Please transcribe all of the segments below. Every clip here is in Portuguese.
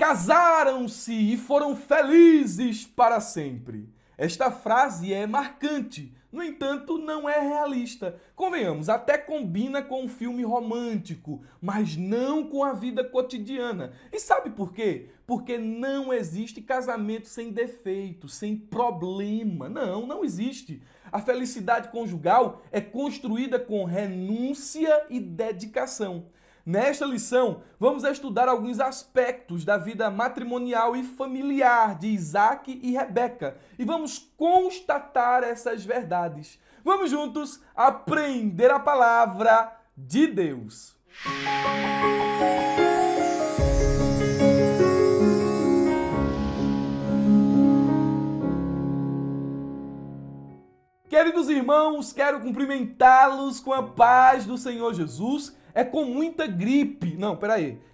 casaram-se e foram felizes para sempre. Esta frase é marcante, no entanto, não é realista. Convenhamos, até combina com um filme romântico, mas não com a vida cotidiana. E sabe por quê? Porque não existe casamento sem defeito, sem problema. Não existe. A felicidade conjugal é construída com renúncia e dedicação. Nesta lição, vamos estudar alguns aspectos da vida matrimonial e familiar de Isaac e Rebeca e vamos constatar essas verdades. Vamos juntos aprender a palavra de Deus. Queridos irmãos, quero cumprimentá-los com a paz do Senhor Jesus. É com muita gripe,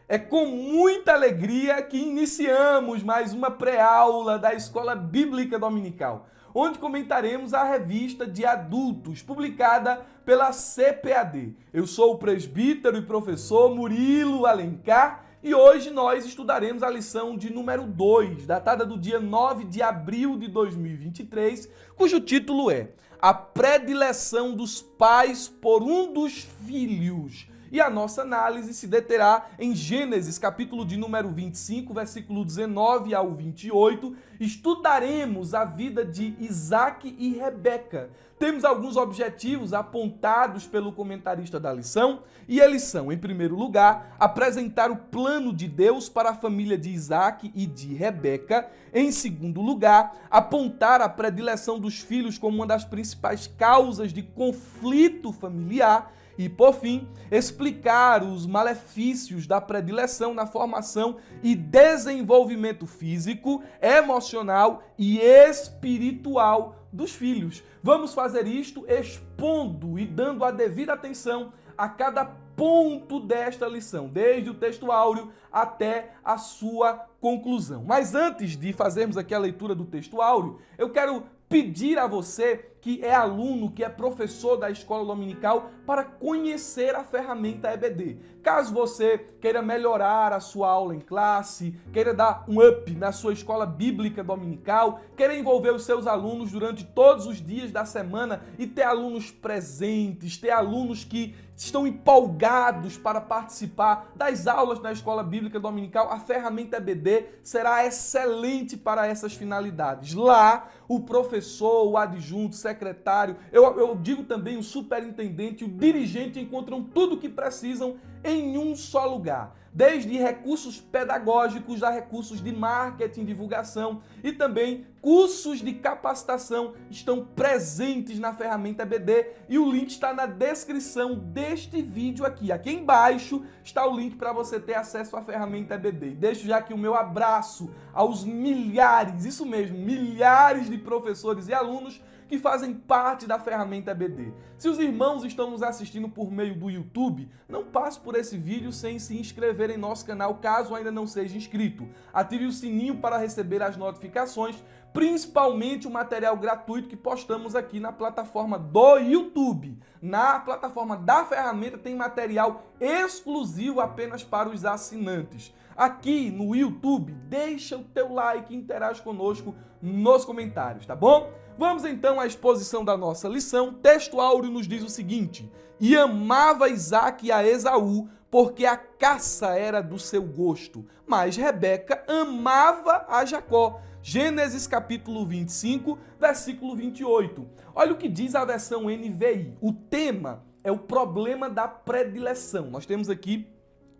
é com muita alegria que iniciamos mais uma pré-aula da Escola Bíblica Dominical, onde comentaremos a revista de adultos, publicada pela CPAD. Eu sou o presbítero e professor Murilo Alencar e hoje nós estudaremos a lição de número 2, datada do dia 9 de abril de 2023, cujo título é A Predileção dos Pais por um dos Filhos. E a nossa análise se deterá em Gênesis, capítulo de número 25, versículo 19 ao 28. Estudaremos a vida de Isaac e Rebeca. Temos alguns objetivos apontados pelo comentarista da lição, e eles são, em primeiro lugar, apresentar o plano de Deus para a família de Isaac e de Rebeca. Em segundo lugar, apontar a predileção dos filhos como uma das principais causas de conflito familiar. E, por fim, explicar os malefícios da predileção na formação e desenvolvimento físico, emocional e espiritual dos filhos. Vamos fazer isto expondo e dando a devida atenção a cada ponto desta lição, desde o texto áureo até a sua conclusão. Mas antes de fazermos aqui a leitura do texto áureo, eu quero pedir a você que é aluno, que é professor da escola dominical, para conhecer a ferramenta EBD. Caso você queira melhorar a sua aula em classe, queira dar um up na sua escola bíblica dominical, queira envolver os seus alunos durante todos os dias da semana e ter alunos presentes, ter alunos que estão empolgados para participar das aulas na escola bíblica dominical, a ferramenta EBD será excelente para essas finalidades. Lá, o professor, o adjunto, o secretário, eu digo também o superintendente, o dirigente encontram tudo o que precisam em um só lugar. Desde recursos pedagógicos a recursos de marketing, divulgação e também cursos de capacitação estão presentes na ferramenta EBD e o link está na descrição deste vídeo aqui. Aqui embaixo está o link para você ter acesso à ferramenta EBD. Deixo já aqui o meu abraço aos milhares, isso mesmo, milhares de professores e alunos que fazem parte da ferramenta EBD. Se os irmãos estão nos assistindo por meio do YouTube, não passe por esse vídeo sem se inscrever em nosso canal, caso ainda não seja inscrito. Ative o sininho para receber as notificações, principalmente o material gratuito que postamos aqui na plataforma do YouTube. Na plataforma da ferramenta tem material exclusivo apenas para os assinantes. Aqui no YouTube, deixa o teu like e interage conosco nos comentários, tá bom? Vamos então à exposição da nossa lição. O texto áureo nos diz o seguinte: E amava Isaac a Esaú, porque a caça era do seu gosto, mas Rebeca amava a Jacó. Gênesis capítulo 25, versículo 28. Olha o que diz a versão NVI. O tema é o problema da predileção. Nós temos aqui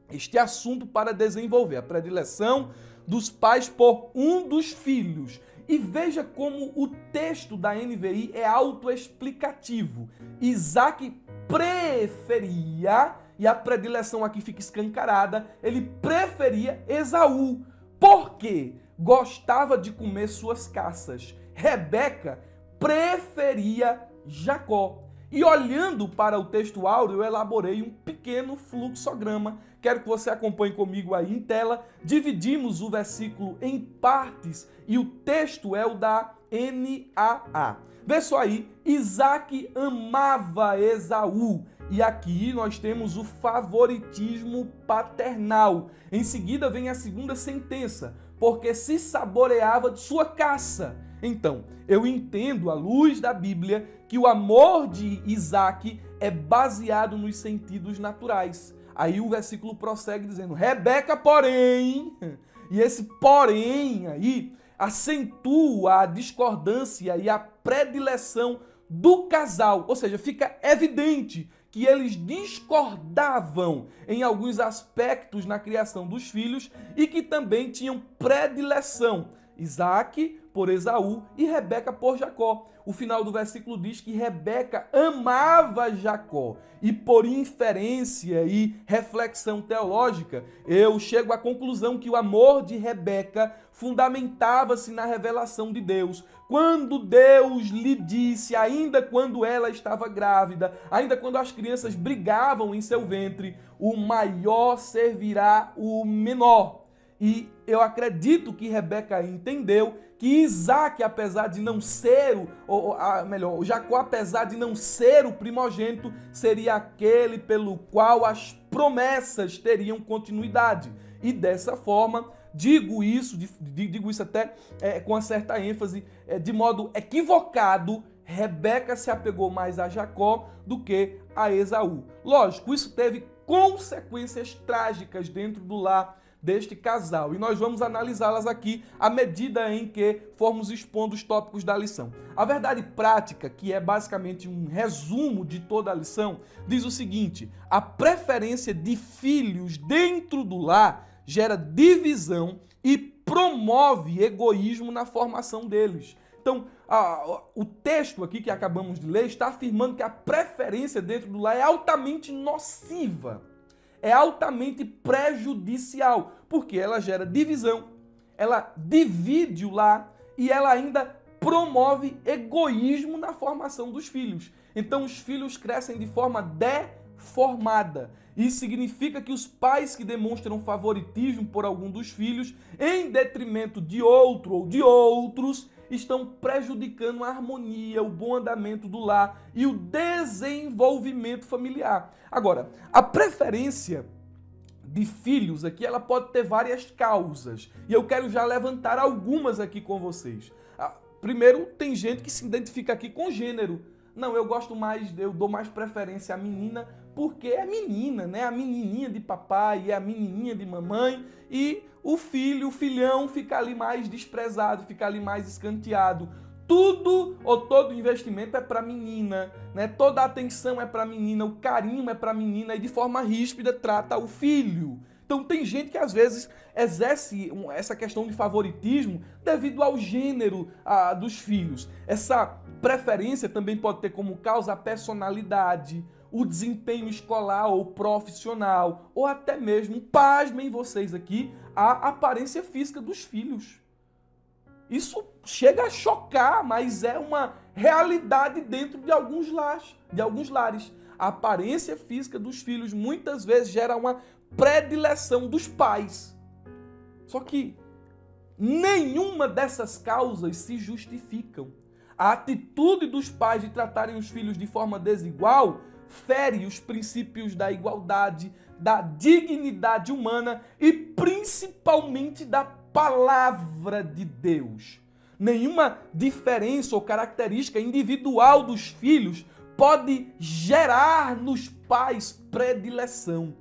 este assunto para desenvolver, a predileção dos pais por um dos filhos. E veja como o texto da NVI é autoexplicativo. Isaac preferia, e a predileção aqui fica escancarada, ele preferia Esaú. Por quê? Gostava de comer suas caças. Rebeca preferia Jacó. E olhando para o texto áureo, eu elaborei um pequeno fluxograma. Quero que você acompanhe comigo aí em tela. Dividimos o versículo em partes e o texto é o da NAA. Vê só aí, Isaac amava Esaú E aqui nós temos o favoritismo paternal. Em seguida vem a segunda sentença, porque se saboreava de sua caça. Então, eu entendo, à luz da Bíblia, que o amor de Isaac é baseado nos sentidos naturais. Aí o versículo prossegue dizendo, Rebeca, porém, e esse porém aí acentua a discordância e a predileção do casal, ou seja, fica evidente que eles discordavam em alguns aspectos na criação dos filhos e que também tinham predileção. Isaac por Esaú e Rebeca por Jacó. O final do versículo diz que Rebeca amava Jacó. E por inferência e reflexão teológica, eu chego à conclusão que o amor de Rebeca fundamentava-se na revelação de Deus. Quando Deus lhe disse, ainda quando ela estava grávida, ainda quando as crianças brigavam em seu ventre, o maior servirá o menor. E eu acredito que Rebeca entendeu que Isaac, apesar de não ser, o Jacó, apesar de não ser o primogênito, seria aquele pelo qual as promessas teriam continuidade. E dessa forma, digo isso até com uma certa ênfase, de modo equivocado, Rebeca se apegou mais a Jacó do que a Esaú. Lógico, isso teve consequências trágicas dentro do lar deste casal. E nós vamos analisá-las aqui à medida em que formos expondo os tópicos da lição. A verdade prática, que é basicamente um resumo de toda a lição, diz o seguinte: a preferência de filhos dentro do lar gera divisão e promove egoísmo na formação deles. Então, o texto aqui que acabamos de ler está afirmando que a preferência dentro do lar é altamente nociva. É altamente prejudicial, porque ela gera divisão, ela divide o lar e ela ainda promove egoísmo na formação dos filhos. Então os filhos crescem de forma deformada. Isso significa que os pais que demonstram favoritismo por algum dos filhos, em detrimento de outro ou de outros, estão prejudicando a harmonia, o bom andamento do lar e o desenvolvimento familiar. Agora, a preferência de filhos aqui, ela pode ter várias causas. E eu quero já levantar algumas aqui com vocês. Primeiro, tem gente que se identifica aqui com gênero. Não, eu dou mais preferência à menina porque é menina, né? A menininha de papai e a menininha de mamãe, e o filhão fica ali mais desprezado, fica ali mais escanteado. Tudo ou todo investimento é para menina, né? Toda a atenção é para menina, o carinho é para menina e de forma ríspida trata o filho. Então tem gente que às vezes exerce essa questão de favoritismo devido ao gênero dos filhos. Essa preferência também pode ter como causa a personalidade, o desempenho escolar ou profissional, ou até mesmo, pasmem vocês aqui, a aparência física dos filhos. Isso chega a chocar, mas é uma realidade dentro de alguns lares. A aparência física dos filhos muitas vezes gera uma predileção dos pais. Só que nenhuma dessas causas se justificam. A atitude dos pais de tratarem os filhos de forma desigual fere os princípios da igualdade, da dignidade humana e principalmente da palavra de Deus. Nenhuma diferença ou característica individual dos filhos pode gerar nos pais predileção.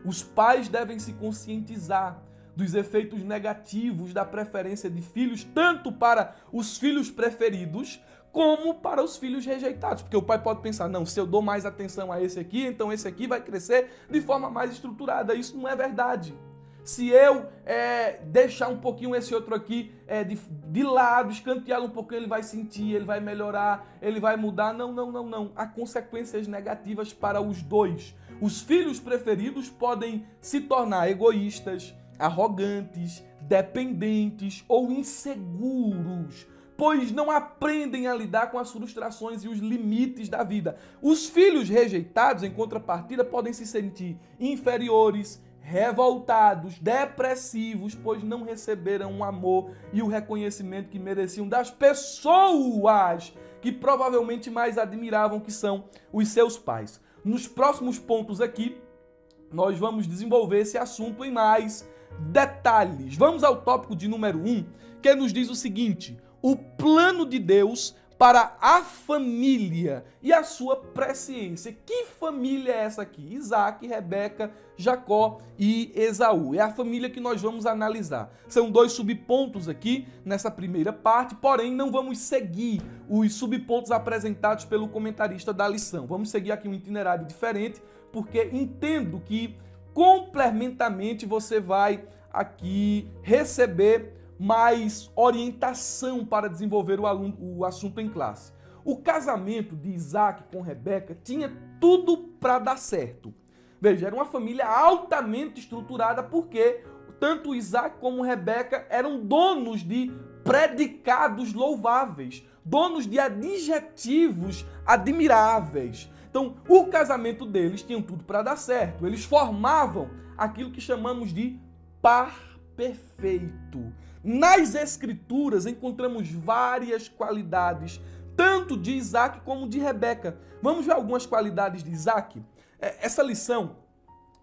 Os pais devem se conscientizar dos efeitos negativos da preferência de filhos, tanto para os filhos preferidos, como para os filhos rejeitados. Porque o pai pode pensar, não, se eu dou mais atenção a esse aqui, então esse aqui vai crescer de forma mais estruturada. Isso não é verdade. Se eu deixar um pouquinho esse outro aqui de lado, escanteá-lo um pouquinho, ele vai sentir, ele vai melhorar, ele vai mudar. Não. Há consequências negativas para os dois. Os filhos preferidos podem se tornar egoístas, arrogantes, dependentes ou inseguros, pois não aprendem a lidar com as frustrações e os limites da vida. Os filhos rejeitados, em contrapartida, podem se sentir inferiores, revoltados, depressivos, pois não receberam o amor e o reconhecimento que mereciam das pessoas que provavelmente mais admiravam, que são os seus pais. Nos próximos pontos aqui, nós vamos desenvolver esse assunto em mais detalhes. Vamos ao tópico de número 1, que nos diz o seguinte: o plano de Deus para a família e a sua presciência. Que família é essa aqui? Isaac, Rebeca, Jacó e Esaú. É a família que nós vamos analisar. São 2 subpontos aqui nessa primeira parte, porém não vamos seguir os subpontos apresentados pelo comentarista da lição. Vamos seguir aqui um itinerário diferente, porque entendo que complementamente você vai aqui receber mais orientação para desenvolver o assunto em classe. O casamento de Isaac com Rebeca tinha tudo para dar certo. Veja, era uma família altamente estruturada, porque tanto Isaac como Rebeca eram donos de predicados louváveis, donos de adjetivos admiráveis. Então, o casamento deles tinha tudo para dar certo. Eles formavam aquilo que chamamos de par perfeito. Nas Escrituras encontramos várias qualidades, tanto de Isaac como de Rebeca. Vamos ver algumas qualidades de Isaac? Essa lição,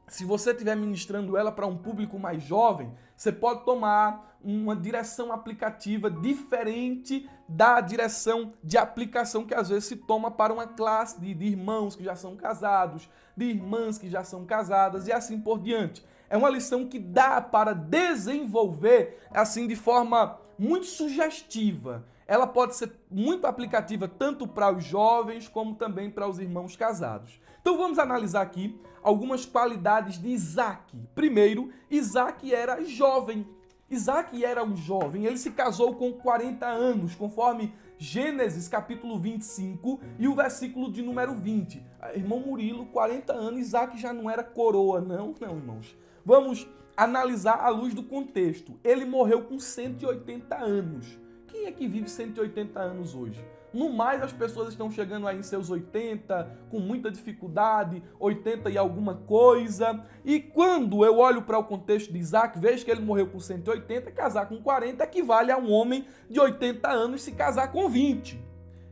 se você estiver ministrando ela para um público mais jovem, você pode tomar uma direção aplicativa diferente da direção de aplicação que às vezes se toma para uma classe de irmãos que já são casados, de irmãs que já são casadas e assim por diante. É uma lição que dá para desenvolver assim de forma muito sugestiva. Ela pode ser muito aplicativa tanto para os jovens como também para os irmãos casados. Então vamos analisar aqui algumas qualidades de Isaac. Primeiro, Isaac era jovem. Isaac era um jovem, ele se casou com 40 anos, conforme Gênesis capítulo 25 e o versículo de número 20. Irmão Murilo, 40 anos, Isaac já não era coroa, não, irmãos. Vamos analisar à luz do contexto. Ele morreu com 180 anos. Quem é que vive 180 anos hoje? No mais, as pessoas estão chegando aí em seus 80, com muita dificuldade, 80 e alguma coisa. E quando eu olho para o contexto de Isaac, vejo que ele morreu com 180, casar com 40 equivale a um homem de 80 anos se casar com 20.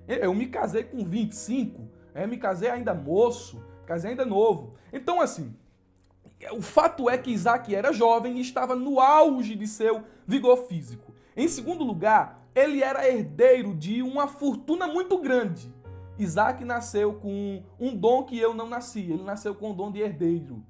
Eu me casei com 25, me casei ainda moço, casei ainda novo. Então, assim, o fato é que Isaac era jovem e estava no auge de seu vigor físico. Em segundo lugar, ele era herdeiro de uma fortuna muito grande. Isaac nasceu com um dom que eu não nasci, ele nasceu com o dom de herdeiro.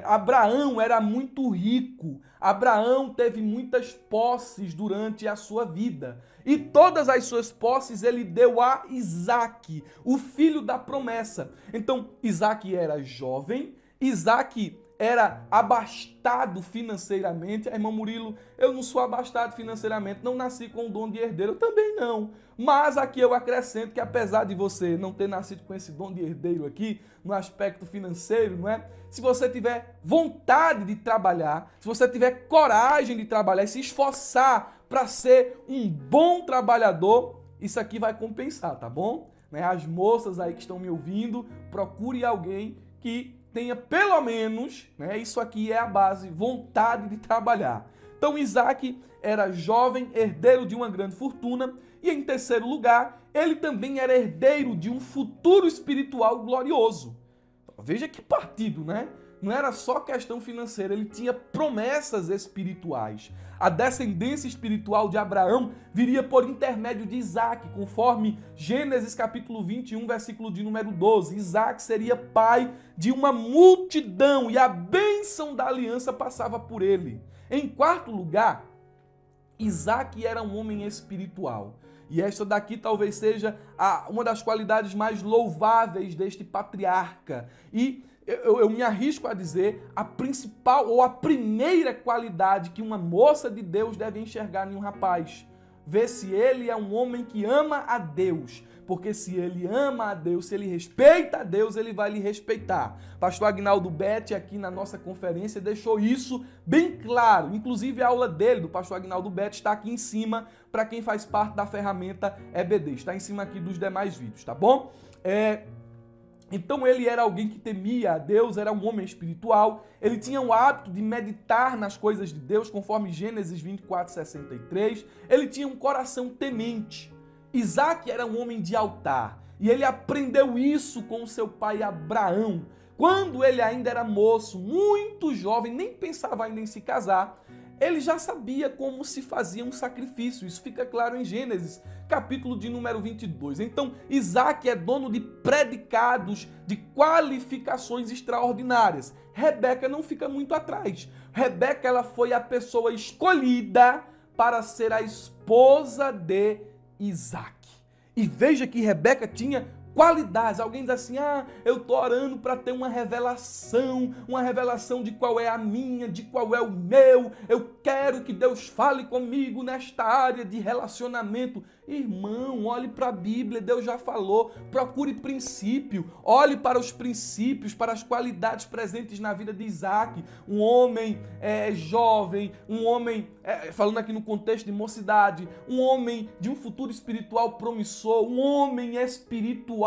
Abraão era muito rico, Abraão teve muitas posses durante a sua vida. E todas as suas posses ele deu a Isaac, o filho da promessa. Então, Isaac era jovem, Isaac era abastado financeiramente. Irmão Murilo, eu não sou abastado financeiramente, não nasci com o dom de herdeiro, eu também não. Mas aqui eu acrescento que apesar de você não ter nascido com esse dom de herdeiro aqui, no aspecto financeiro, não é? Se você tiver vontade de trabalhar, se você tiver coragem de trabalhar e se esforçar para ser um bom trabalhador, isso aqui vai compensar, tá bom? As moças aí que estão me ouvindo, procure alguém que tenha pelo menos, isso aqui é a base, vontade de trabalhar. Então Isaac era jovem, herdeiro de uma grande fortuna, e em terceiro lugar, ele também era herdeiro de um futuro espiritual glorioso. Veja que partido, né? Não era só questão financeira, ele tinha promessas espirituais. A descendência espiritual de Abraão viria por intermédio de Isaac, conforme Gênesis capítulo 21, versículo de número 12. Isaac seria pai de uma multidão e a bênção da aliança passava por ele. Em quarto lugar, Isaac era um homem espiritual. E esta daqui talvez seja uma das qualidades mais louváveis deste patriarca. E eu me arrisco a dizer a principal ou a primeira qualidade que uma moça de Deus deve enxergar em um rapaz. Ver se ele é um homem que ama a Deus. Porque se ele ama a Deus, se ele respeita a Deus, ele vai lhe respeitar. Pastor Agnaldo Betti, aqui na nossa conferência, deixou isso bem claro. Inclusive, a aula dele, do pastor Agnaldo Betti, está aqui em cima, para quem faz parte da ferramenta EBD. Está em cima aqui dos demais vídeos, tá bom? Então ele era alguém que temia a Deus, era um homem espiritual, ele tinha o hábito de meditar nas coisas de Deus, conforme Gênesis 24, 63, ele tinha um coração temente. Isaac era um homem de altar, E ele aprendeu isso com o seu pai Abraão. Quando ele ainda era moço, muito jovem, nem pensava ainda em se casar, ele já sabia como se fazia um sacrifício. Isso fica claro em Gênesis, capítulo de número 22. Então, Isaac é dono de predicados, de qualificações extraordinárias. Rebeca não fica muito atrás. Rebeca, ela foi a pessoa escolhida para ser a esposa de Isaac. E veja que Rebeca tinha qualidades. Alguém diz assim, eu estou orando para ter uma revelação de qual é a minha, de qual é o meu. Eu quero que Deus fale comigo nesta área de relacionamento. Irmão, olhe para a Bíblia, Deus já falou. Procure princípio, olhe para os princípios, para as qualidades presentes na vida de Isaac. Um homem jovem, um homem, falando aqui no contexto de mocidade, um homem de um futuro espiritual promissor, um homem espiritual.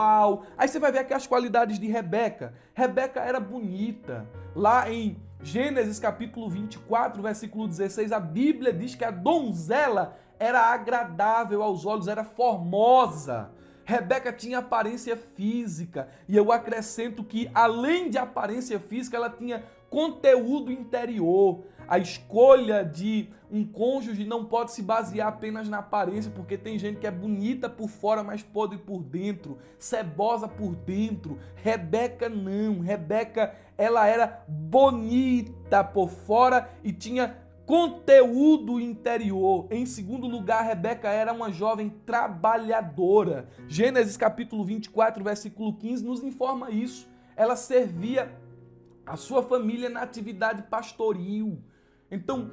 Aí você vai ver aqui as qualidades de Rebeca. Rebeca era bonita. Lá em Gênesis capítulo 24, versículo 16, a Bíblia diz que a donzela era agradável aos olhos, era formosa. Rebeca tinha aparência física, e eu acrescento que, além de aparência física, ela tinha conteúdo interior. A escolha de um cônjuge não pode se basear apenas na aparência, porque tem gente que é bonita por fora, mas podre por dentro, cebosa por dentro. Rebeca não. Rebeca, ela era bonita por fora e tinha conteúdo interior. Em segundo lugar, Rebeca era uma jovem trabalhadora. Gênesis capítulo 24, versículo 15 nos informa isso. Ela servia a sua família na atividade pastoril. Então,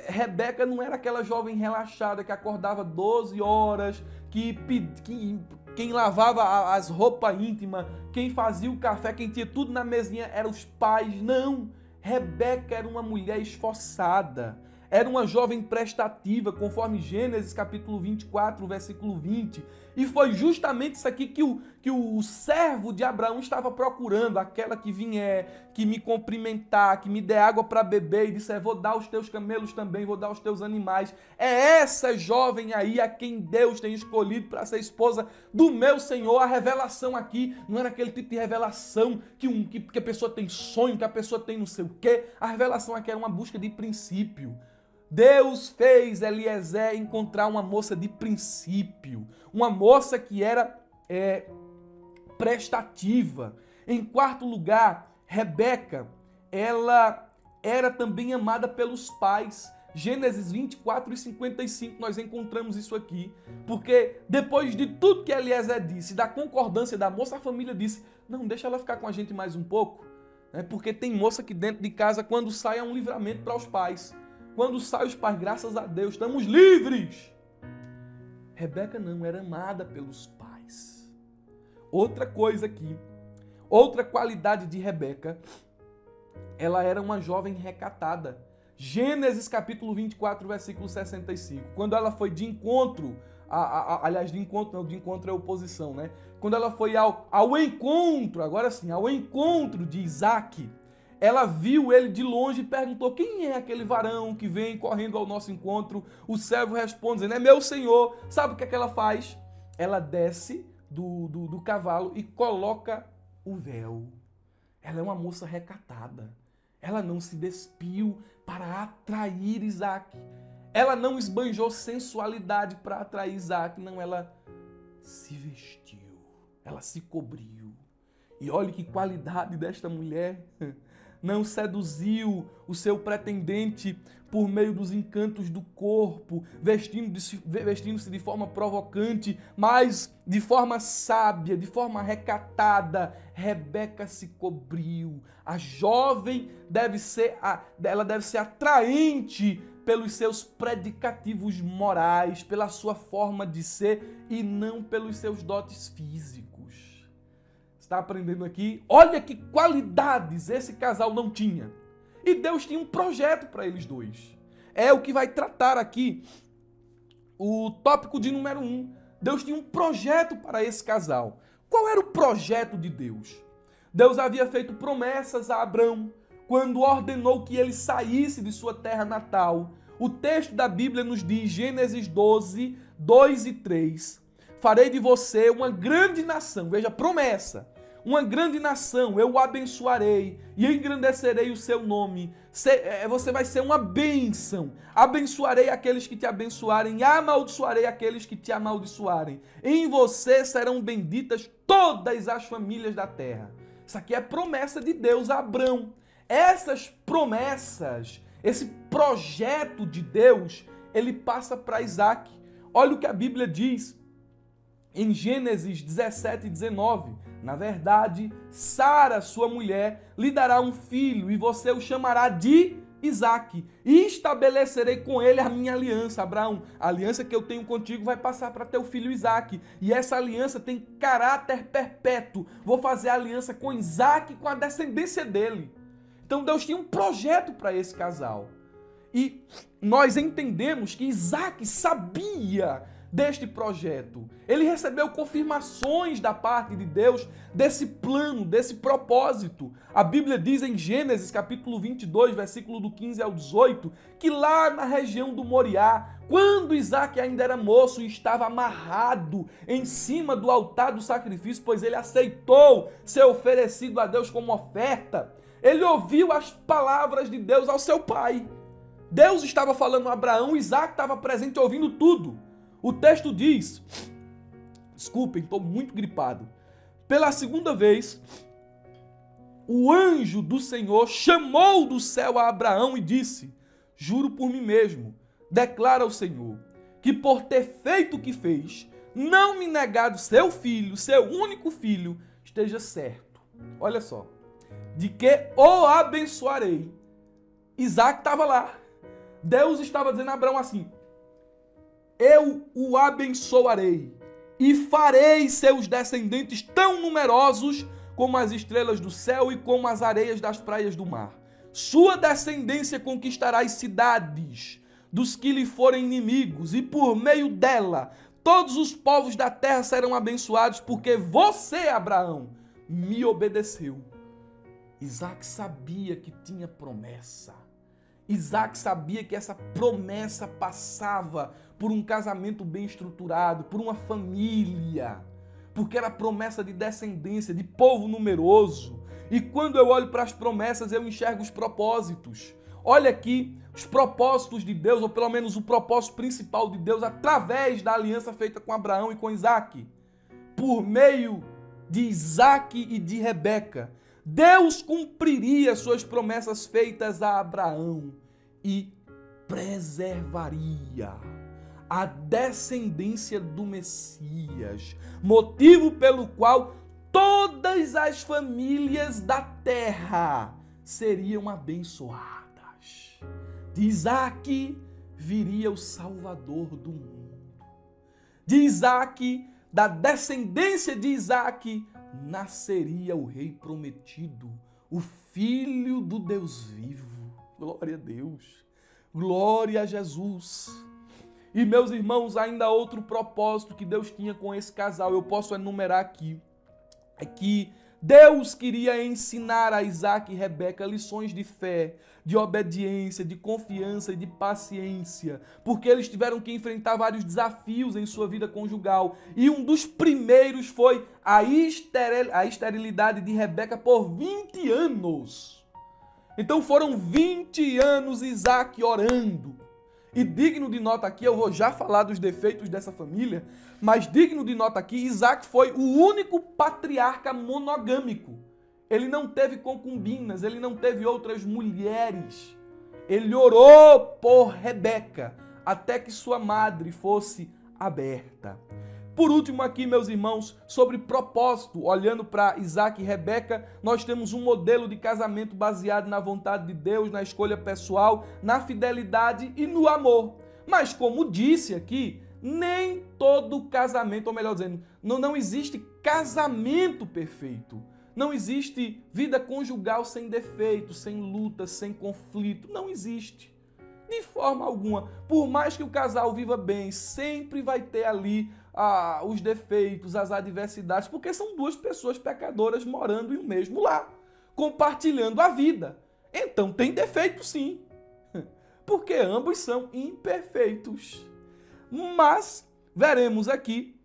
Rebeca não era aquela jovem relaxada que acordava 12 horas, quem lavava as roupas íntimas, quem fazia o café, quem tinha tudo na mesinha eram os pais. Não! Rebeca era uma mulher esforçada, era uma jovem prestativa, conforme Gênesis capítulo 24, versículo 20. E foi justamente isso aqui que o servo de Abraão estava procurando, aquela que vier, que me cumprimentar, que me dê água para beber e disser, vou dar aos teus camelos também, vou dar aos teus animais. É essa jovem aí a quem Deus tem escolhido para ser esposa do meu Senhor. A revelação aqui não era aquele tipo de revelação que a pessoa tem sonho, que a pessoa tem não sei o quê. A revelação aqui era uma busca de princípio. Deus fez Eliezer encontrar uma moça de princípio, uma moça que era prestativa. Em quarto lugar, Rebeca, ela era também amada pelos pais. Gênesis 24 e 55, nós encontramos isso aqui. Porque depois de tudo que Eliezer disse, da concordância da moça, a família disse, não, deixa ela ficar com a gente mais um pouco. Porque tem moça que dentro de casa, quando sai, é um livramento para os pais. Quando sai os pais, graças a Deus, estamos livres. Rebeca não era amada pelos pais. Outra coisa aqui, outra qualidade de Rebeca, ela era uma jovem recatada. Gênesis capítulo 24, versículo 65. Quando ela foi de encontro, aliás, de encontro é oposição, né? Quando ela foi ao encontro, agora sim, ao encontro de Isaac, ela viu ele de longe e perguntou, quem é aquele varão que vem correndo ao nosso encontro? O servo responde, dizendo, é meu senhor. Sabe o que é que ela faz? Ela desce do cavalo e coloca o véu. Ela é uma moça recatada. Ela não se despiu para atrair Isaac. Ela não esbanjou sensualidade para atrair Isaac. Não, ela se vestiu. Ela se cobriu. E olhe que qualidade desta mulher. Não seduziu o seu pretendente por meio dos encantos do corpo, vestindo-se de forma provocante, mas de forma sábia, de forma recatada. Rebeca se cobriu. A jovem deve ser atraente pelos seus predicativos morais, pela sua forma de ser e não pelos seus dotes físicos. Está aprendendo aqui? Olha que qualidades esse casal não tinha. E Deus tinha um projeto para eles dois. É o que vai tratar aqui o tópico de número 1. Deus tinha um projeto para esse casal. Qual era o projeto de Deus? Deus havia feito promessas a Abrão quando ordenou que ele saísse de sua terra natal. O texto da Bíblia nos diz, Gênesis 12, 2 e 3. farei de você uma grande nação. Veja, promessa. Uma grande nação, eu o abençoarei e engrandecerei o seu nome. Você vai ser uma bênção. Abençoarei aqueles que te abençoarem e amaldiçoarei aqueles que te amaldiçoarem. Em você serão benditas todas as famílias da terra. Isso aqui é promessa de Deus a Abrão. Essas promessas, esse projeto de Deus, ele passa para Isaac. Olha o que a Bíblia diz em Gênesis 17 e 19. Na verdade, Sara, sua mulher, lhe dará um filho e você o chamará de Isaque. E estabelecerei com ele a minha aliança. Abraão, a aliança que eu tenho contigo vai passar para teu filho Isaque. E essa aliança tem caráter perpétuo. Vou fazer a aliança com Isaque e com a descendência dele. Então Deus tinha um projeto para esse casal. E nós entendemos que Isaque sabia deste projeto. Ele recebeu confirmações da parte de Deus desse plano, desse propósito. A Bíblia diz em Gênesis capítulo 22, versículo do 15 ao 18, que lá na região do Moriá, quando Isaque ainda era moço e estava amarrado em cima do altar do sacrifício, pois ele aceitou ser oferecido a Deus como oferta, ele ouviu as palavras de Deus ao seu pai. Deus estava falando a Abraão, Isaque estava presente ouvindo tudo. O texto diz, desculpem, estou muito gripado. Pela segunda vez, o anjo do Senhor chamou do céu a Abraão e disse: juro por mim mesmo, declara o Senhor, que por ter feito o que fez, não me negado seu filho, seu único filho, esteja certo. Olha só, de que o abençoarei. Isaac estava lá. Deus estava dizendo a Abraão assim: eu o abençoarei e farei seus descendentes tão numerosos como as estrelas do céu e como as areias das praias do mar. Sua descendência conquistará as cidades dos que lhe forem inimigos e por meio dela todos os povos da terra serão abençoados porque você, Abraão, me obedeceu. Isaac sabia que tinha promessa. Isaac sabia que essa promessa passava por um casamento bem estruturado, por uma família, porque era promessa de descendência, de povo numeroso. E quando eu olho para as promessas, eu enxergo os propósitos. Olha aqui os propósitos de Deus, ou pelo menos o propósito principal de Deus, através da aliança feita com Abraão e com Isaque. Por meio de Isaque e de Rebeca, Deus cumpriria suas promessas feitas a Abraão e preservaria a descendência do Messias, motivo pelo qual todas as famílias da terra seriam abençoadas. De Isaque viria o Salvador do mundo. De Isaque, da descendência de Isaque, nasceria o Rei prometido, o Filho do Deus vivo. Glória a Deus. Glória a Jesus. E meus irmãos, ainda há outro propósito que Deus tinha com esse casal. Eu posso enumerar aqui. É que Deus queria ensinar a Isaque e Rebeca lições de fé, de obediência, de confiança e de paciência, porque eles tiveram que enfrentar vários desafios em sua vida conjugal. E um dos primeiros foi a esterilidade de Rebeca por 20 anos. Então foram 20 anos Isaque orando. E digno de nota aqui, eu vou já falar dos defeitos dessa família, mas digno de nota aqui, Isaque foi o único patriarca monogâmico. Ele não teve concubinas, ele não teve outras mulheres. Ele orou por Rebeca, até que sua madre fosse aberta. Por último aqui, meus irmãos, sobre propósito, olhando para Isaque e Rebeca, nós temos um modelo de casamento baseado na vontade de Deus, na escolha pessoal, na fidelidade e no amor. Mas como disse aqui, nem todo casamento, ou melhor dizendo, não existe casamento perfeito. Não existe vida conjugal sem defeito, sem luta, sem conflito. Não existe. De forma alguma. Por mais que o casal viva bem, sempre vai ter ali os defeitos, as adversidades, porque são duas pessoas pecadoras morando em um mesmo lar, compartilhando a vida. Então tem defeito sim, porque ambos são imperfeitos. Mas veremos aqui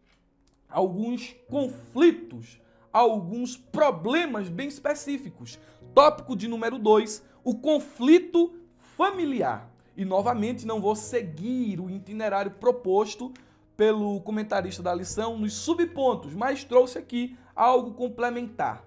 alguns conflitos, alguns problemas bem específicos. Tópico de número 2, o conflito familiar. E novamente não vou seguir o itinerário proposto pelo comentarista da lição nos subpontos, mas trouxe aqui algo complementar.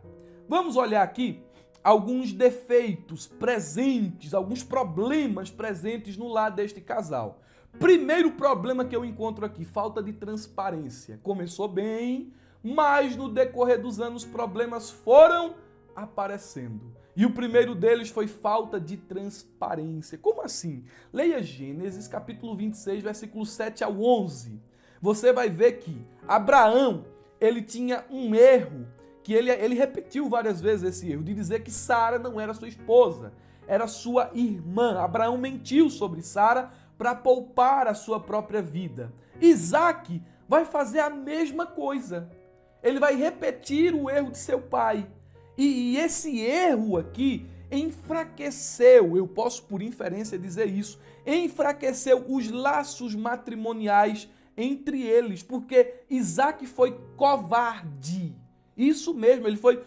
Vamos olhar aqui alguns defeitos presentes, alguns problemas presentes no lar deste casal. Primeiro problema que eu encontro aqui, falta de transparência. Começou bem, mas no decorrer dos anos problemas foram aparecendo. E o primeiro deles foi falta de transparência. Como assim? Leia Gênesis capítulo 26, versículos 7 ao 11. Você vai ver que Abraão, ele tinha um erro, que ele repetiu várias vezes esse erro, de dizer que Sara não era sua esposa, era sua irmã. Abraão mentiu sobre Sara para poupar a sua própria vida. Isaac vai fazer a mesma coisa. Ele vai repetir o erro de seu pai. E esse erro aqui enfraqueceu, eu posso por inferência dizer isso, enfraqueceu os laços matrimoniais entre eles, porque Isaac foi covarde. Isso mesmo, ele foi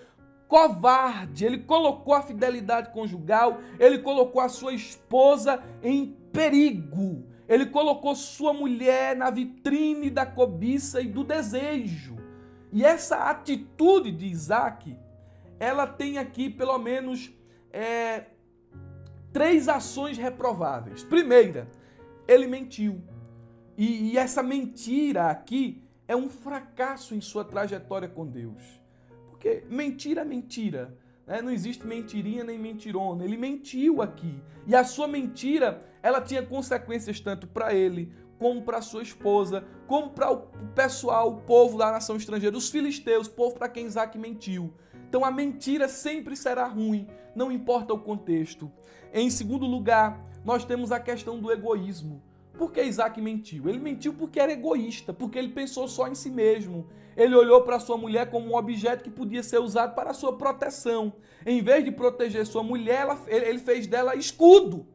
covarde. Ele colocou a fidelidade conjugal, ele colocou a sua esposa em perigo. Ele colocou sua mulher na vitrine da cobiça e do desejo. E essa atitude de Isaac, ela tem aqui pelo menos 3 ações reprováveis. Primeira, ele mentiu. E essa mentira aqui é um fracasso em sua trajetória com Deus. Porque mentira é mentira. Né? Não existe mentirinha nem mentirona. Ele mentiu aqui. E a sua mentira, ela tinha consequências tanto para ele, como para sua esposa, como para o pessoal, o povo da nação estrangeira, os filisteus, o povo para quem Isaac mentiu. Então a mentira sempre será ruim, não importa o contexto. Em segundo lugar, nós temos a questão do egoísmo. Por que Isaac mentiu? Ele mentiu porque era egoísta, porque ele pensou só em si mesmo. Ele olhou para sua mulher como um objeto que podia ser usado para a sua proteção. Em vez de proteger sua mulher, ele fez dela escudo.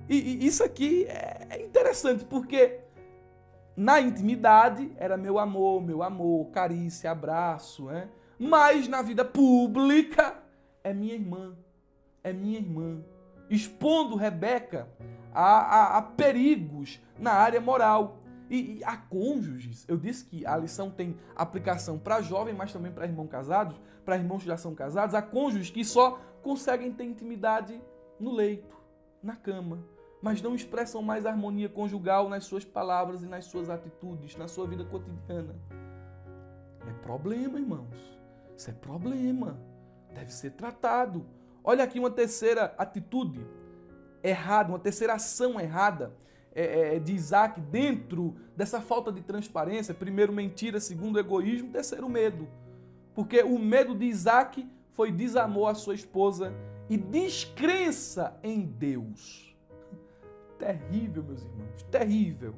E isso aqui é interessante, porque na intimidade era meu amor, carícia, abraço, né? Mas na vida pública é minha irmã, expondo Rebeca a perigos na área moral. E há cônjuges, eu disse que a lição tem aplicação para jovem, mas também para irmãos casados, para irmãos que já são casados. Há cônjuges que só conseguem ter intimidade no leito, na cama, mas não expressam mais harmonia conjugal nas suas palavras e nas suas atitudes, na sua vida cotidiana. É problema, irmãos. Isso é problema. Deve ser tratado. Olha aqui uma terceira atitude errada, uma terceira ação errada de Isaac dentro dessa falta de transparência. Primeiro, mentira. Segundo, egoísmo. Terceiro, medo. Porque o medo de Isaac foi desamor à sua esposa e descrença em Deus. Terrível, meus irmãos, terrível.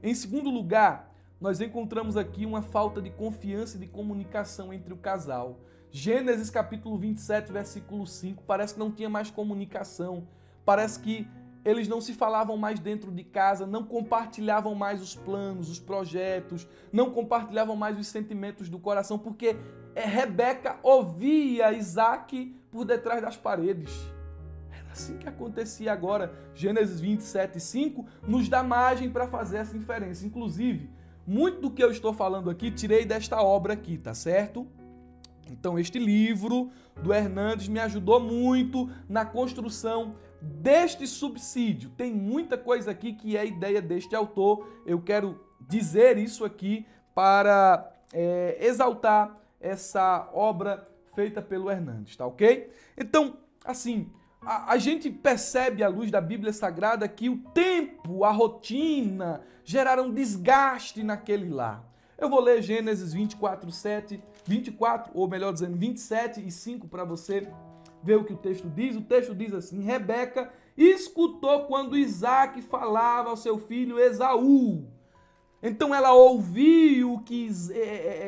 Em segundo lugar, nós encontramos aqui uma falta de confiança e de comunicação entre o casal. Gênesis capítulo 27, versículo 5, parece que não tinha mais comunicação, parece que eles não se falavam mais dentro de casa, não compartilhavam mais os planos, os projetos, não compartilhavam mais os sentimentos do coração, porque Rebeca ouvia Isaac por detrás das paredes. Era assim que acontecia agora. Gênesis 27, 5 nos dá margem para fazer essa inferência. Inclusive, muito do que eu estou falando aqui, tirei desta obra aqui, tá certo? Então, este livro do Hernandes me ajudou muito na construção deste subsídio. Tem muita coisa aqui que é ideia deste autor. Eu quero dizer isso aqui para exaltar essa obra feita pelo Hernandes, tá ok? Então, assim, a gente percebe à luz da Bíblia Sagrada que o tempo, a rotina, geraram desgaste naquele lar. Eu vou ler Gênesis 24, ou melhor dizendo, 27 e 5 para você ver o que o texto diz. O texto diz assim: Rebeca escutou quando Isaac falava ao seu filho Esaú. Então ela ouviu o que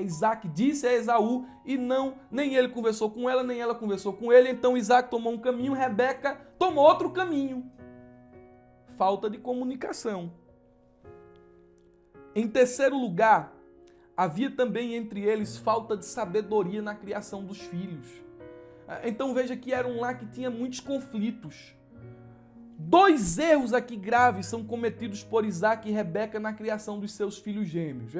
Isaac disse a Esaú e nem ele conversou com ela, nem ela conversou com ele. Então Isaac tomou um caminho, Rebeca tomou outro caminho. Falta de comunicação. Em terceiro lugar, havia também entre eles falta de sabedoria na criação dos filhos. Então veja que era um lar que tinha muitos conflitos. 2 erros aqui graves são cometidos por Isaac e Rebeca na criação dos seus filhos gêmeos.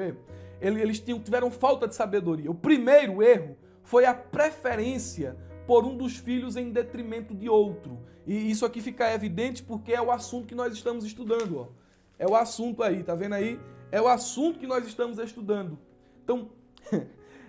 Eles tiveram falta de sabedoria. O primeiro erro foi a preferência por um dos filhos em detrimento de outro. E isso aqui fica evidente porque é o assunto que nós estamos estudando. Ó. É o assunto aí, tá vendo aí? É o assunto que nós estamos estudando. Então,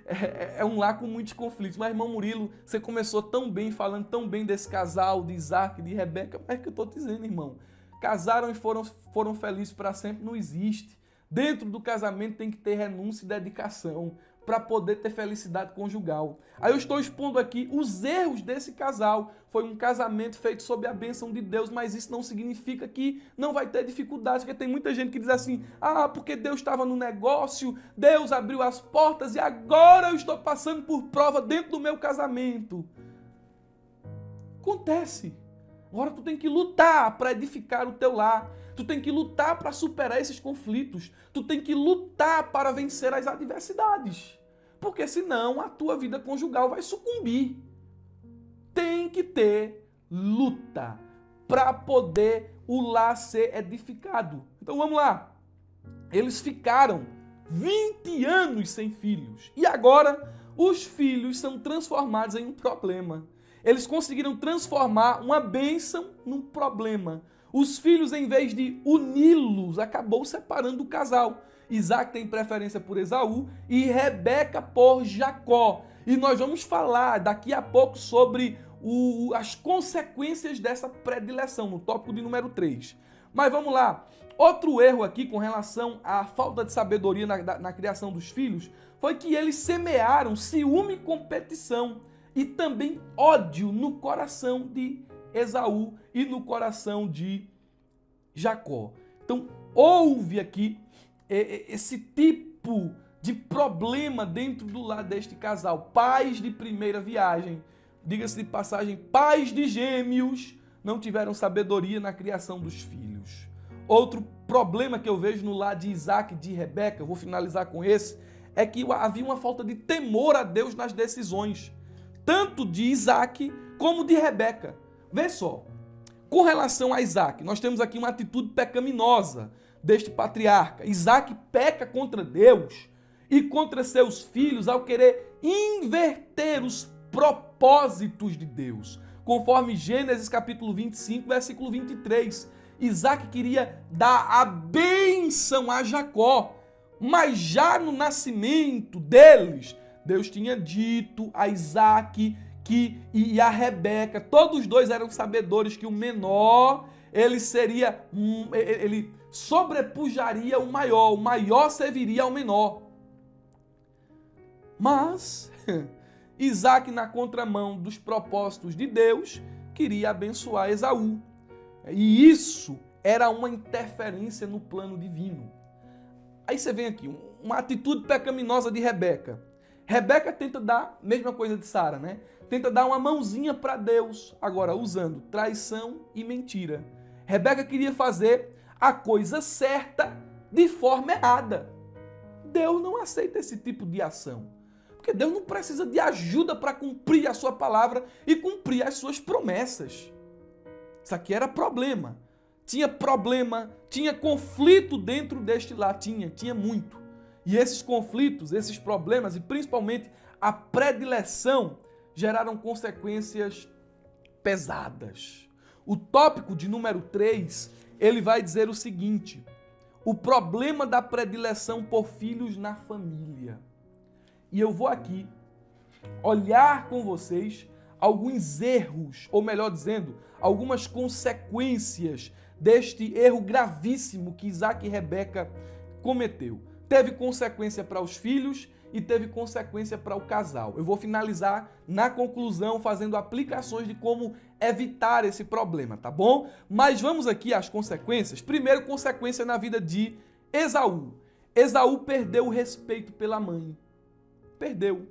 é um lar com muitos conflitos. Mas, irmão Murilo, você começou tão bem, falando tão bem desse casal, de Isaac e de Rebeca. Mas é que eu estou dizendo, irmão. Casaram e foram felizes para sempre, não existe. Dentro do casamento tem que ter renúncia e dedicação para poder ter felicidade conjugal. Aí eu estou expondo aqui os erros desse casal. Foi um casamento feito sob a bênção de Deus, mas isso não significa que não vai ter dificuldades, porque tem muita gente que diz assim, porque Deus estava no negócio, Deus abriu as portas e agora eu estou passando por prova dentro do meu casamento. Acontece. Agora tu tem que lutar para edificar o teu lar. Tu tem que lutar para superar esses conflitos. Tu tem que lutar para vencer as adversidades. Porque senão a tua vida conjugal vai sucumbir. Tem que ter luta para poder o lar ser edificado. Então vamos lá. Eles ficaram 20 anos sem filhos. E agora os filhos são transformados em um problema. Eles conseguiram transformar uma bênção num problema. Os filhos, em vez de uni-los, acabou separando o casal. Isaac tem preferência por Esaú e Rebeca por Jacó. E nós vamos falar daqui a pouco sobre as consequências dessa predileção, no tópico de número 3. Mas vamos lá. Outro erro aqui com relação à falta de sabedoria na criação dos filhos foi que eles semearam ciúme e competição e também ódio no coração de Esaú e no coração de Jacó. Então, houve aqui esse tipo de problema dentro do lar deste casal. Pais de primeira viagem, diga-se de passagem, pais de gêmeos, não tiveram sabedoria na criação dos filhos. Outro problema que eu vejo no lar de Isaac e de Rebeca, eu vou finalizar com esse, é que havia uma falta de temor a Deus nas decisões, tanto de Isaac como de Rebeca. Vê só, com relação a Isaac, nós temos aqui uma atitude pecaminosa deste patriarca. Isaac peca contra Deus e contra seus filhos ao querer inverter os propósitos de Deus. Conforme Gênesis capítulo 25, versículo 23. Isaac queria dar a bênção a Jacó, mas já no nascimento deles, Deus tinha dito a Isaac e a Rebeca, todos os dois eram sabedores que o menor, ele sobrepujaria o maior serviria ao menor. Mas Isaac, na contramão dos propósitos de Deus, queria abençoar Esaú. E isso era uma interferência no plano divino. Aí você vem aqui, uma atitude pecaminosa de Rebeca. Rebeca tenta dar, mesma coisa de Sara, né? Tenta dar uma mãozinha para Deus, agora usando traição e mentira. Rebeca queria fazer a coisa certa de forma errada. Deus não aceita esse tipo de ação. Porque Deus não precisa de ajuda para cumprir a sua palavra e cumprir as suas promessas. Isso aqui era problema. Tinha problema, tinha conflito dentro deste lar, tinha muito. E esses conflitos, esses problemas e principalmente a predileção geraram consequências pesadas. O tópico de número 3, ele vai dizer o seguinte: o problema da predileção por filhos na família. E eu vou aqui olhar com vocês alguns erros, ou melhor dizendo, algumas consequências deste erro gravíssimo que Isaac e Rebeca cometeu. Teve consequência para os filhos e teve consequência para o casal. Eu vou finalizar na conclusão fazendo aplicações de como evitar esse problema, tá bom? Mas vamos aqui às consequências. Primeiro, consequência na vida de Esaú. Esaú perdeu o respeito pela mãe. Perdeu.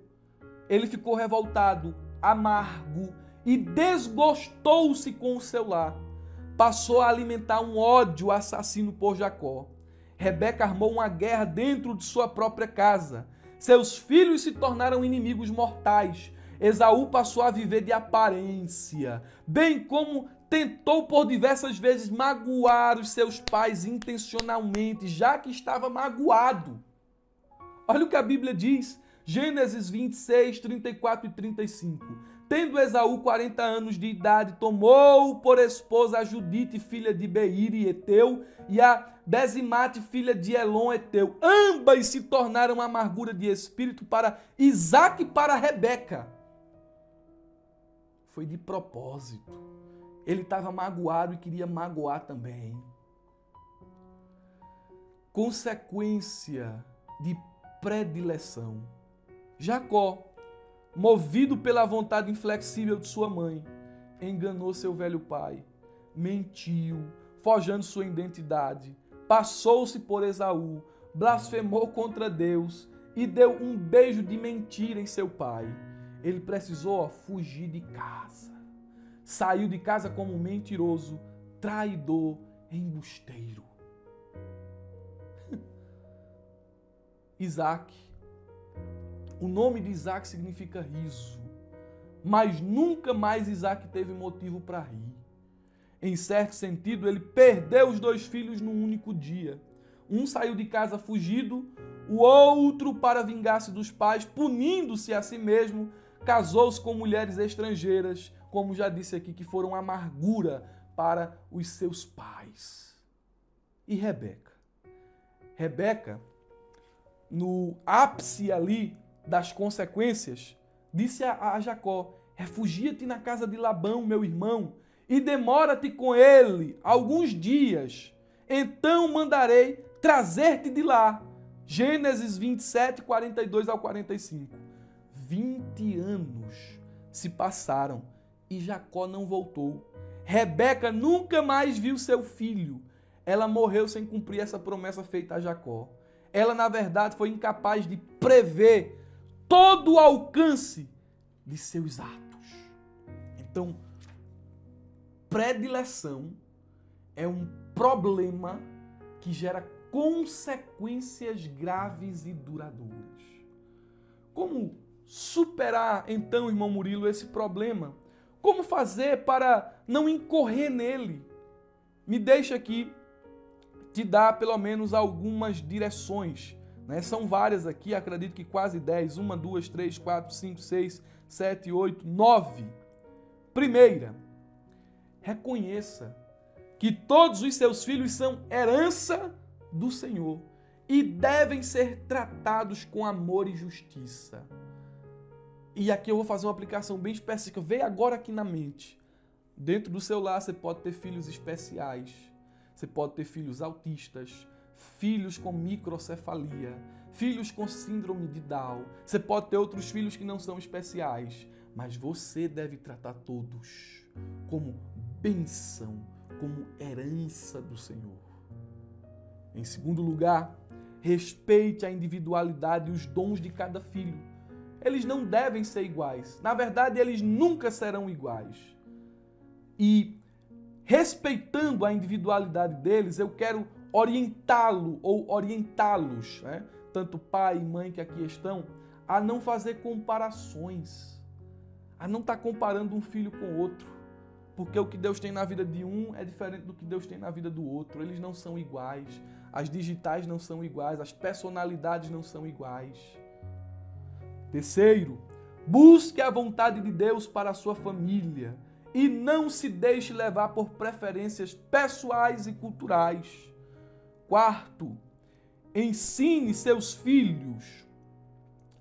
Ele ficou revoltado, amargo e desgostou-se com o seu lar. Passou a alimentar um ódio assassino por Jacó. Rebeca armou uma guerra dentro de sua própria casa. Seus filhos se tornaram inimigos mortais. Esaú passou a viver de aparência, bem como tentou por diversas vezes magoar os seus pais intencionalmente, já que estava magoado. Olha o que a Bíblia diz, Gênesis 26, 34 e 35. Tendo Esaú 40 anos de idade, tomou por esposa a Judite, filha de Beiri, Eteu, e a Besimate, filha de Elon, Eteu. Ambas se tornaram amargura de espírito para Isaque e para Rebeca. Foi de propósito. Ele estava magoado e queria magoar também. Consequência de predileção. Jacó, movido pela vontade inflexível de sua mãe, enganou seu velho pai, mentiu, forjando sua identidade, passou-se por Esaú, blasfemou contra Deus e deu um beijo de mentira em seu pai. Ele precisou fugir de casa. Saiu de casa como um mentiroso, traidor, embusteiro. Isaac. O nome de Isaac significa riso. Mas nunca mais Isaac teve motivo para rir. Em certo sentido, ele perdeu os 2 filhos num único dia. Um saiu de casa fugido, o outro, para vingar-se dos pais, punindo-se a si mesmo, casou-se com mulheres estrangeiras, como já disse aqui, que foram amargura para os seus pais. E Rebeca? Rebeca, no ápice ali das consequências, disse a Jacó: refugia-te na casa de Labão, meu irmão, e demora-te com ele alguns dias. Então mandarei trazer-te de lá. Gênesis 27, 42 ao 45. 20 anos se passaram e Jacó não voltou. Rebeca nunca mais viu seu filho. Ela morreu sem cumprir essa promessa feita a Jacó. Ela, na verdade, foi incapaz de prever todo o alcance de seus atos. Então, predileção é um problema que gera consequências graves e duradouras. Como superar, então, irmão Murilo, esse problema? Como fazer para não incorrer nele? Me deixa aqui te dar pelo menos algumas direções, né? São várias aqui, acredito que quase 10. 1, 2, 3, 4, 5, 6, 7, 8, 9. Primeira, reconheça que todos os seus filhos são herança do Senhor e devem ser tratados com amor e justiça. E aqui eu vou fazer uma aplicação bem específica. Veio agora aqui na mente. Dentro do seu lar você pode ter filhos especiais. Você pode ter filhos autistas, filhos com microcefalia, filhos com síndrome de Down. Você pode ter outros filhos que não são especiais. Mas você deve tratar todos como bênção, como herança do Senhor. Em segundo lugar, respeite a individualidade e os dons de cada filho. Eles não devem ser iguais. Na verdade, eles nunca serão iguais. E, respeitando a individualidade deles, eu quero orientá-lo ou orientá-los, né? Tanto pai e mãe que aqui estão, a não fazer comparações, a não estar comparando um filho com outro, porque o que Deus tem na vida de um é diferente do que Deus tem na vida do outro. Eles não são iguais, as digitais não são iguais, as personalidades não são iguais. Terceiro, busque a vontade de Deus para a sua família e não se deixe levar por preferências pessoais e culturais. Quarto, ensine seus filhos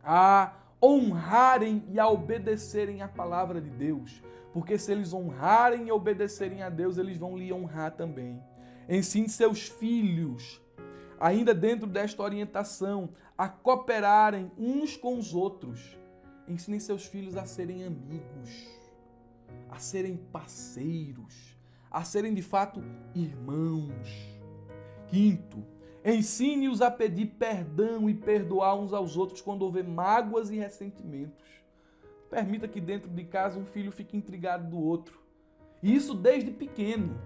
a honrarem e a obedecerem a palavra de Deus, porque se eles honrarem e obedecerem a Deus, eles vão lhe honrar também. Ensine seus filhos, ainda dentro desta orientação, a cooperarem uns com os outros. Ensine seus filhos a serem amigos, a serem parceiros, a serem de fato irmãos. Quinto, ensine-os a pedir perdão e perdoar uns aos outros quando houver mágoas e ressentimentos. Permita que dentro de casa um filho fique intrigado do outro. E isso desde pequeno,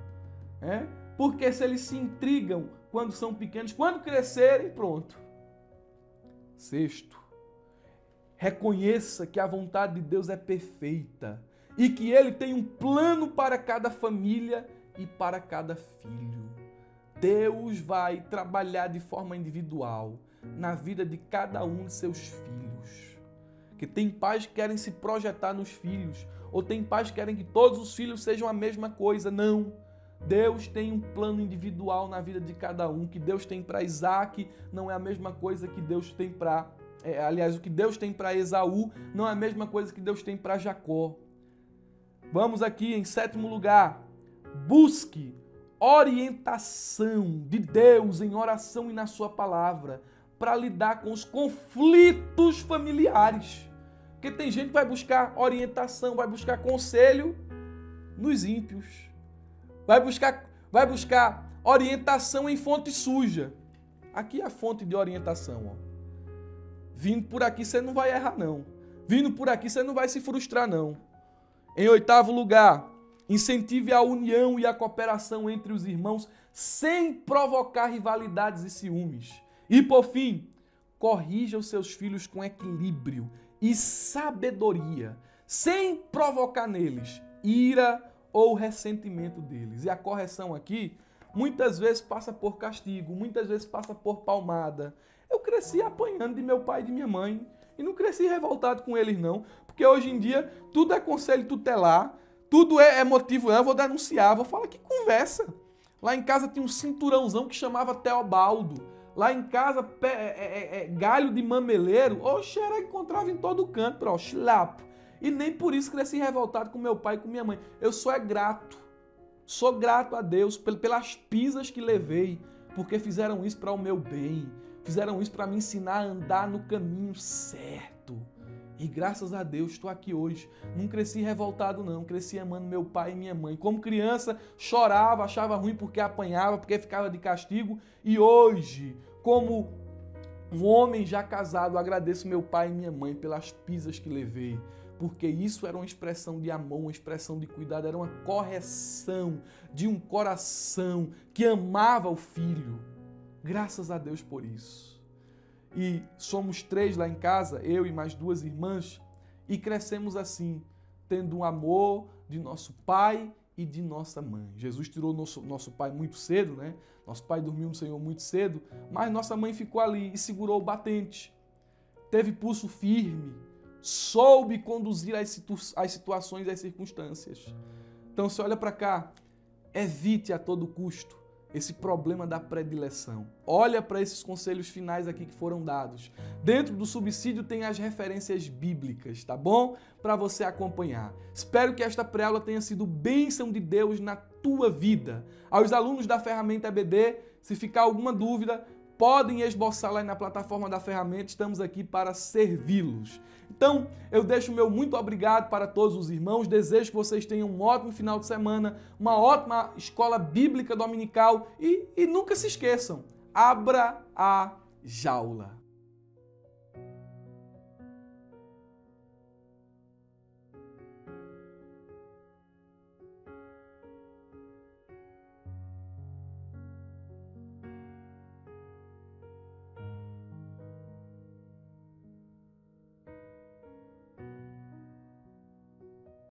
né? Porque se eles se intrigam quando são pequenos, quando crescerem, pronto. Sexto, reconheça que a vontade de Deus é perfeita e que Ele tem um plano para cada família e para cada filho. Deus vai trabalhar de forma individual na vida de cada um de seus filhos. Que tem pais que querem se projetar nos filhos, ou tem pais que querem que todos os filhos sejam a mesma coisa. Não. Deus tem um plano individual na vida de cada um. Que Deus tem para Isaac não é a mesma coisa que Deus tem para... aliás, o que Deus tem para Esaú não é a mesma coisa que Deus tem para Jacó. Vamos aqui em sétimo lugar. Busque orientação de Deus em oração e na sua palavra para lidar com os conflitos familiares. Porque tem gente que vai buscar orientação, vai buscar conselho nos ímpios. Vai buscar orientação em fonte suja. Aqui é a fonte de orientação. Ó. Vindo por aqui você não vai errar, não. Vindo por aqui você não vai se frustrar, não. Em oitavo lugar, incentive a união e a cooperação entre os irmãos sem provocar rivalidades e ciúmes. E, por fim, corrija os seus filhos com equilíbrio e sabedoria, sem provocar neles ira ou ressentimento deles. E a correção aqui, muitas vezes passa por castigo, muitas vezes passa por palmada. Eu cresci apanhando de meu pai e de minha mãe e não cresci revoltado com eles, não. Porque hoje em dia tudo é conselho tutelar, tudo é motivo, eu vou denunciar, vou falar que conversa. Lá em casa tinha um cinturãozão que chamava Teobaldo. Lá em casa, galho de mameleiro, oxe, era encontrava em todo canto, schlapp. E nem por isso cresci revoltado com meu pai e com minha mãe. Eu sou grato. Sou grato a Deus pelas pisas que levei, porque fizeram isso para o meu bem. Fizeram isso para me ensinar a andar no caminho certo. E graças a Deus estou aqui hoje. Não cresci revoltado, não. Cresci amando meu pai e minha mãe. Como criança, chorava, achava ruim porque apanhava, porque ficava de castigo. E hoje, como um homem já casado, agradeço meu pai e minha mãe pelas pisas que levei. Porque isso era uma expressão de amor, uma expressão de cuidado, era uma correção de um coração que amava o filho. Graças a Deus por isso. E somos 3 lá em casa, eu e mais 2 irmãs, e crescemos assim, tendo um amor de nosso pai e de nossa mãe. Jesus tirou nosso pai muito cedo, né? Nosso pai dormiu no Senhor muito cedo, mas nossa mãe ficou ali e segurou o batente. Teve pulso firme, soube conduzir as situações e as circunstâncias. Então, você olha para cá, evite a todo custo esse problema da predileção. Olha para esses conselhos finais aqui que foram dados. Dentro do subsídio tem as referências bíblicas, tá bom? Para você acompanhar. Espero que esta pré-aula tenha sido bênção de Deus na tua vida. Aos alunos da ferramenta EBD, se ficar alguma dúvida, podem esboçar lá na plataforma da ferramenta, estamos aqui para servi-los. Então, eu deixo o meu muito obrigado para todos os irmãos, desejo que vocês tenham um ótimo final de semana, uma ótima escola bíblica dominical e nunca se esqueçam, abra a jaula.